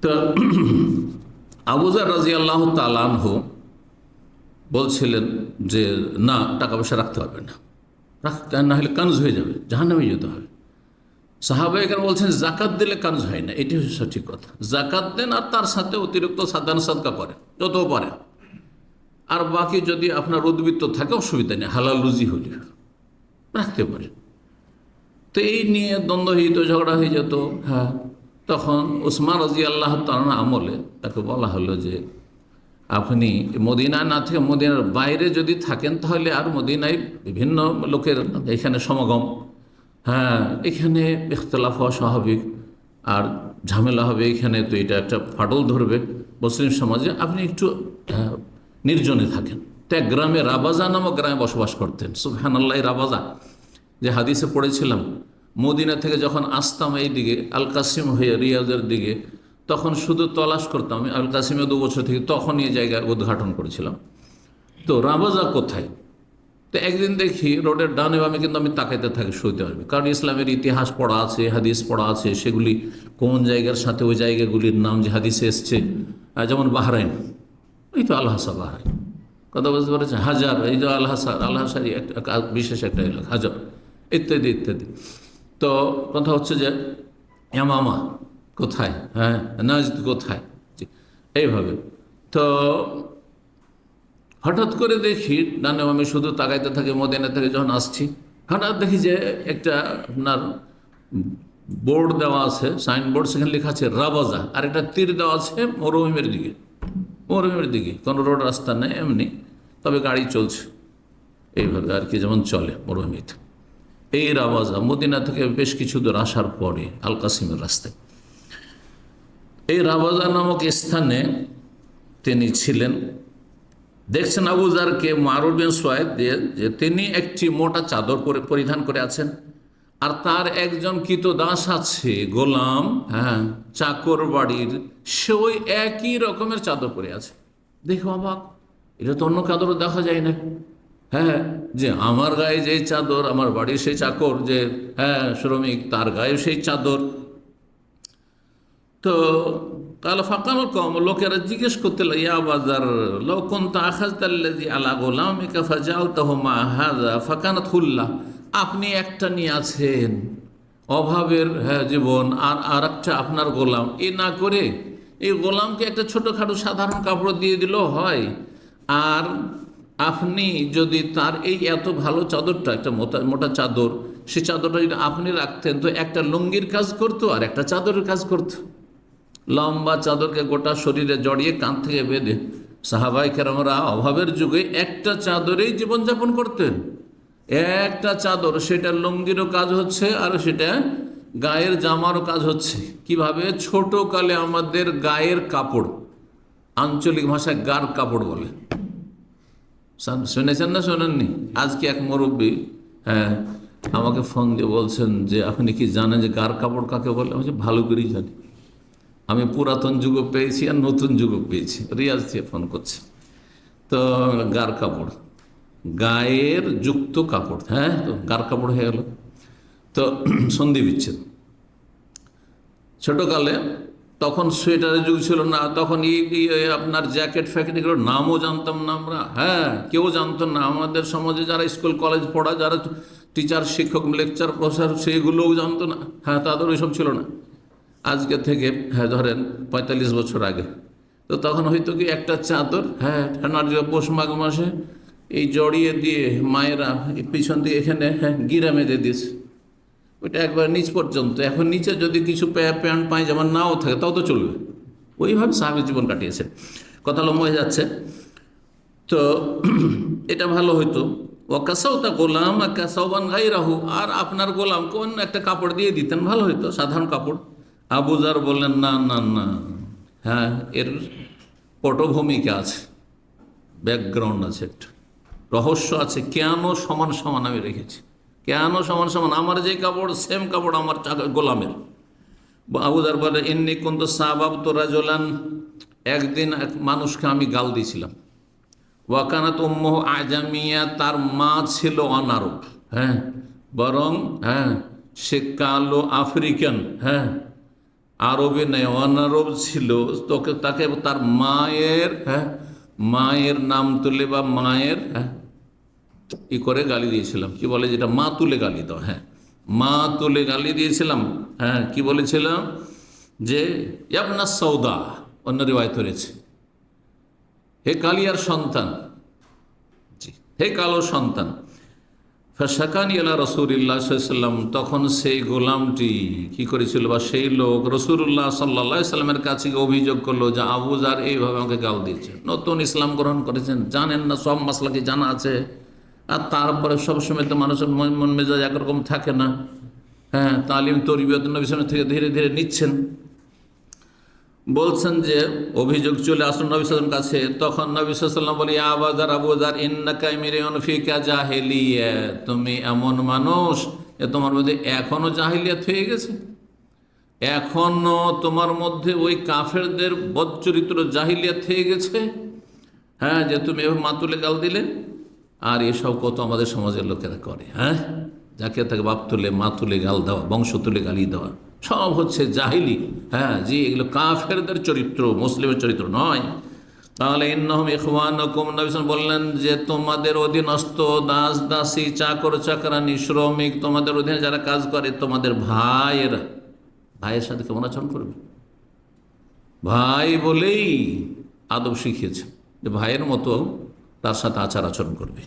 তো আবু যার রাদিয়াল্লাহু তাআলা আনহু বলছিলেন যে না, টাকা পয়সা রাখতে হবে না, রাখতে না হলে কানজ হয়ে যাবে, জাহান্নামে যেতে হবে। সাহাবা এখানে বলছেন জাকাত দিলে কানজ হয় না, এটি হচ্ছে সঠিক কথা। জাকাত দেন আর তার সাথে অতিরিক্ত দান সাদকা করেন যত পারেন, আর বাকি যদি আপনার উদ্বৃত্ত থাকে অসুবিধা নেই, হালাল রুজি হলে রাখতে পারেন। তো এই নিয়ে দ্বন্দ্ব হইত, ঝগড়া হয়ে যেত। হ্যাঁ, তখন উসমান রাদিয়াল্লাহু তাআলা আমলে তাকে বলা হলো যে আপনি মদিনায় না থেকে মদিনার বাইরে যদি থাকেন তাহলে আর মদিনায় বিভিন্ন লোকের এখানে সমাগম, হ্যাঁ এখানে ইখতলাফ হওয়া স্বাভাবিক, আর ঝামেলা হবে এখানে, তো এটা একটা ফাটল ধরবে মুসলিম সমাজে। আপনি একটু নির্জনে থাকেন। তো এক গ্রামে রাবাজা নামক গ্রামে বসবাস করতেন। সুবহানাল্লাহ, রাবাজা যে হাদিসে পড়েছিলাম, মদিনা থেকে যখন আসতাম এই দিকে আল কাসিম হয়ে রিয়াজের দিকে, তখন শুধু তলাশ করতাম। আল কাসিমে 2 বছর থেকে তখন এই জায়গা উদ্ঘাটন করেছিলাম। তো রাবাজা কোথায়? তো একদিন দেখি রোডের ডানে বামে কিন্তু আমি তাকাইতে থাকি সৌদি আরবে, কারণ ইসলামের ইতিহাস পড়া আছে, হাদিস পড়া আছে, সেগুলি কোন জায়গার সাথে ওই জায়গাগুলির নাম যে হাদিসে এসছে, যেমন বাহরাইন, এই তো আল-হাসা বাহরাইন, কথা বুঝতে পারছেন, হাজার, এই যে আল-হাসারই একটা বিশেষ একটা এলাকা, হাজার, ইত্যাদি ইত্যাদি। তো কথা হচ্ছে যে ইয়ামামা কোথায়, হ্যাঁ নাজদ কোথায়, এইভাবে। তো হঠাৎ করে দেখি ডানে আমি শুধু তাকাইতে থাকি, মদিনা থেকে যখন আসছি হঠাৎ দেখি যে একটা আপনার বোর্ড দেওয়া আছে, সাইনবোর্ড, সেখানে লেখা আছে রাবাজা, আর একটা তীর দেওয়া আছে মরুভূমির দিকে। মরুভূমির দিকে কোনো রোড রাস্তা নেই, এমনি, তবে গাড়ি চলছে এইভাবে আর কি, যেমন চলে মরুভূমিতে। এই রাবাজা মদিনা থেকে বেশ কিছু দূর আসার পরে আল কাসিমের রাস্তায় এই রাবাজা নামক স্থানে তিনি ছিলেন। দেখছেন আবু যারকে মারুফ বিন সুয়াইদ দিয়ে যে তিনি একটি মোটা চাদর পরিধান করে আছেন, আর তার একজন কৃতদাস আছে, গোলাম, হ্যাঁ চাকর বাড়ির, সে ওই একই রকমের চাদর পরে আছে। দেখো অবাক, এটা তো অন্য চাদরও দেখা যায় না। হ্যাঁ, যে আমার গায়ে যে চাদর, আমার বাড়ির সেই চাকর যে হ্যাঁ শ্রমিক, তার গায়ে সেই চাদর। তো কাল ফাকাল কম, লোকেরা জিজ্ঞেস করতে লাগে, ইয়া বাজার লাউ কুনতা আখাযতাল্লাযী আলা গুলামিকা ফাজালতাহু মা হাযা ফাকানাত হুল্লাহ, আপনি একটা নিয়ে আছেন অভাবের জীবন, আর আরেকটা আপনার গোলাম, এ না করে এই গোলামকে একটা ছোটোখাটো সাধারণ কাপড় দিয়ে দিলেও হয়, আর আপনি যদি তার এই এত ভালো চাদরটা, একটা মোটা মোটা চাদর, সে চাদরটা যদি আপনি রাখতেন তো একটা লুঙ্গির কাজ করতো আর একটা চাদরের কাজ করতো। লম্বা চাদরকে গোটা শরীরে জড়িয়ে কাঁধ থেকে বেঁধে সাহাবায়ে কেরামরা অভাবের যুগে একটা চাদরেই জীবনযাপন করতেন। একটা চাদর, সেটা লুঙ্গিরও কাজ হচ্ছে আর সেটা গায়ের জামারও কাজ হচ্ছে। কিভাবে? ছোট কালে আমাদের গায়ের কাপড়, আঞ্চলিক ভাষায় গার কাপড় বলে, শুনেছেন না শোনেননি? আজকে এক মুরব্বী আমাকে ফোন দিয়ে বলছেন যে আপনি কি জানেন যে গার কাপড় কাকে বলে? আমি ভালো করেই জানি, আমি পুরাতন যুগও পেয়েছি আর নতুন যুগও পেয়েছি। রিয়াজ দিয়ে ফোন করছে। তো গার কাপড়, গায়ের যুক্ত কাপড়, হ্যাঁ তো গার কাপড় হয়ে গেল। তো সন্ধি বিচ্ছেদ ছোটকালে, তখন সোয়েটারের যুগ ছিল না, তখন আপনার জ্যাকেট ফ্যাকেট এগুলোর নামও জানতাম না আমরা, হ্যাঁ কেউ জানতো না। আমাদের সমাজে যারা স্কুল কলেজ পড়া, যারা টিচার শিক্ষক লেকচার প্রফেসর, সেগুলোও জানতো না, হ্যাঁ তাদের ওইসব ছিল না। আজকে থেকে হ্যাঁ ধরেন 45 বছর আগে, তো তখন হয়তো কি একটা চাদর, হ্যাঁ ঠান্ডার পৌষ মাঘ মাসে এই জড়িয়ে দিয়ে মায়েরা পিছন দিয়ে এখানে গিরা মেঁধে দিয়েছে, ওইটা একবার নিচ পর্যন্ত। এখন নিচে যদি কিছু প্যান্ট পায়জামা নাও থাকে তাও তো চলবে, ওইভাবে সাহাবী জীবন কাটিয়েছে। কথা লম্বা হয়ে যাচ্ছে। তো এটা ভালো হইতো। ওয়াকাসাউতা গোলাম কাসাউবান গায়রাহু, আর আপনার গোলাম কোন একটা কাপড় দিয়ে দিতেন, ভালো হইতো, সাধারণ কাপড়। আবু যার বললেন না না না, হ্যাঁ এর পটভূমিকা আছে, ব্যাকগ্রাউন্ড আছে, একটা রহস্য আছে। কেন সমান সমান আমি রেখেছি, কেন সমান সমান? আমার যে কাপড় সেম কাপড় আমার গোলামের। আবু যার বলে ইন্নী কুনতু সাবাবতু রাজুলান, একদিন এক মানুষকে আমি গাল দিয়েছিলাম। ওয়াকানাত উম্মুহু আজামিয়া, তার মা ছিল অনারব, হ্যাঁ বরং হ্যাঁ সে কালো আফ্রিকান, হ্যাঁ আরবে নেই, অনারব ছিল, তাকে তার মায়ের মায়ের নাম তুলে বা মায়ের ই করে গালি দিয়েছিলাম। কি বলে যেটা মা তুলে গালি দাও, মা তুলে গালি দিয়েছিলাম। কি বলেছিলাম যে ইয়াবনা সৌদা, অন্য রিওয়ায়ত রয়েছে, হে কালিয়ার সন্তান, জি হে কালো সন্তান। ফাশাকানি আলা রাসূলিল্লাহ সাল্লাল্লাহু আলাইহি ওয়াসাল্লাম, তখন সেই গোলামটি কি করেছিল বা সেই লোক রাসূলুল্লাহ সাল্লাল্লাহু আলাইহি ওয়াসাল্লামের কাছে অভিযোগ করলো যে আবু যার এইভাবে আমাকে গাল দিয়েছে। নতুন ইসলাম গ্রহণ করেছেন, জানেন না, সব মাসলাকে জানা আছে, আর তারপরে সবসময় তো মানুষের মন মেজাজ একরকম থাকে না। তালিম তরবিয়ত নবী সাল্লাল্লাহু আলাইহি ওয়াসাল্লাম থেকে ধীরে ধীরে নিচ্ছেন। বলছেন যে অভিযোগ চলে আসলো নবী সাল্লাল্লাহু আলাইহি ওয়াসাল্লামের কাছে। তখন নবী সাল্লাল্লাহু আলাইহি ওয়াসাল্লাম বলে, ইয়া আবু যার, আবু যার, ইন্নাকা ইমরিউন ফিকা জাহিলিয়া, তুমি এমন মানুষ যে তোমার মধ্যে এখনো জাহিলিয়াত হয়ে গেছে, এখনো তোমার মধ্যে ওই কাফেরদের বদচরিত্র জাহিলিয়াত হয়ে গেছে, যে তুমি এভাবে মা তুলে গাল দিলে। আর এসব কত আমাদের সমাজের লোকেরা করে, যাকে তাকে বাপ তুলে মা তুলে গাল দেওয়া, বংশ তুলে গালি দেওয়া, সব হচ্ছে জাহিলি। জি, এগুলো কাফেরদের চরিত্র, মুসলিমের চরিত্র নয়। তাহলে ইন্নাহুম ইখওয়ানুকুম, নবী সাল্লাল্লাহু আলাইহি ওয়াসাল্লাম বললেন যে তোমাদের অধীনস্থ দাস দাসী, চাকর চাকরানি, শ্রমিক, তোমাদের অধীনে যারা কাজ করে, তোমাদের ভাইয়েরা, ভাইয়ের সাথে কেমন আচরণ করবে? ভাই বলেই আদব শিখিয়েছে যে ভাইয়ের মতো তার সাথে আচার আচরণ করবে।